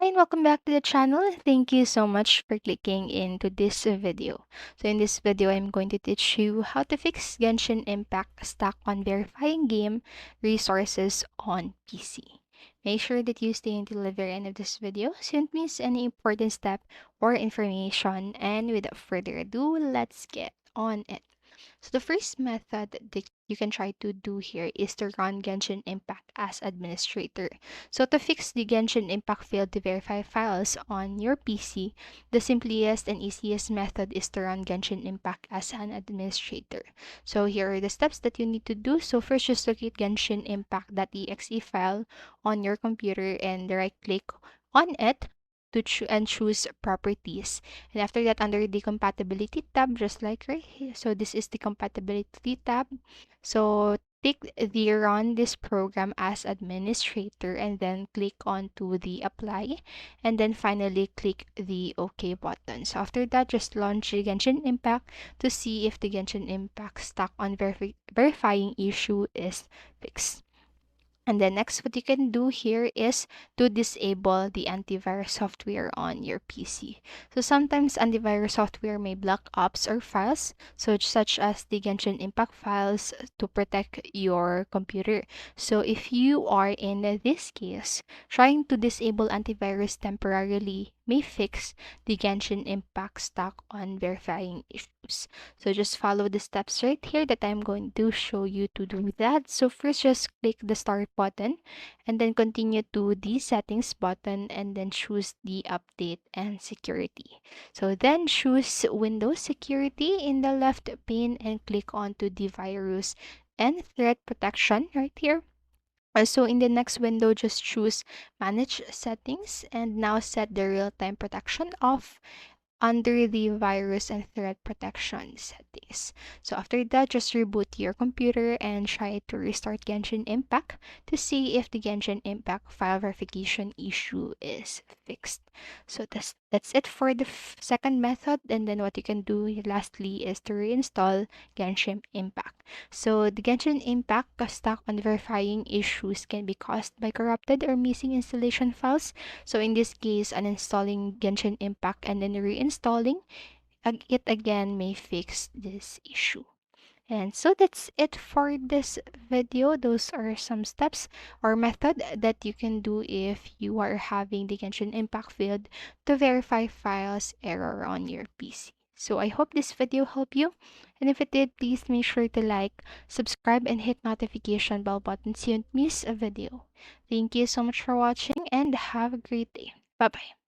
Hi and welcome back to the channel. Thank you so much for clicking into this video. So in this video, I'm going to teach you how to fix Genshin Impact Stuck on verifying game resources on PC. Make sure that you stay until the very end of this video so you don't miss any important step or information. And without further ado, let's get on it. So the first method that you can try to do here is to run Genshin Impact as administrator. So to fix the Genshin Impact failed to verify files on your PC, the simplest and easiest method is to run Genshin Impact as an administrator. So here are the steps that you need to do. So first, just locate Genshin Impact.exe file on your computer and right click on it to and choose properties. And after that, under the compatibility tab, just like right here. So this is the compatibility tab. So take the run this program as administrator and then click on to the apply and then finally click the OK button. So after that, just launch the Genshin Impact to see if the Genshin Impact stuck on verifying issue is fixed. And then next, what you can do here is to disable the antivirus software on your PC. So sometimes antivirus software may block apps or files, so such as the Genshin Impact files to protect your computer. So if you are in this case, trying to disable antivirus temporarily may fix the Genshin Impact stuck on verifying issues. So just follow the steps right here that I'm going to show you to do that. So first, just click the start button and then continue to the settings button and then choose the update and security. So then choose Windows security in the left pane and click on to the virus and threat protection right here. So in the next window, just choose manage settings and now set the real-time protection off under the virus and threat protection settings. So after that, just reboot your computer and try to restart Genshin Impact to see if the Genshin Impact file verification issue is fixed. So that's it for the second method. And then what you can do lastly is to reinstall Genshin Impact. So the Genshin Impact stuck on verifying issues can be caused by corrupted or missing installation files. So in this case, uninstalling Genshin Impact and then reinstalling it again may fix this issue. And so that's it for this video. Those are some steps or method that you can do if you are having the Genshin Impact field to verify files error on your PC. So I hope this video helped you. And if it did, please make sure to like, subscribe, and hit notification bell button so you don't miss a video. Thank you so much for watching and have a great day. Bye bye.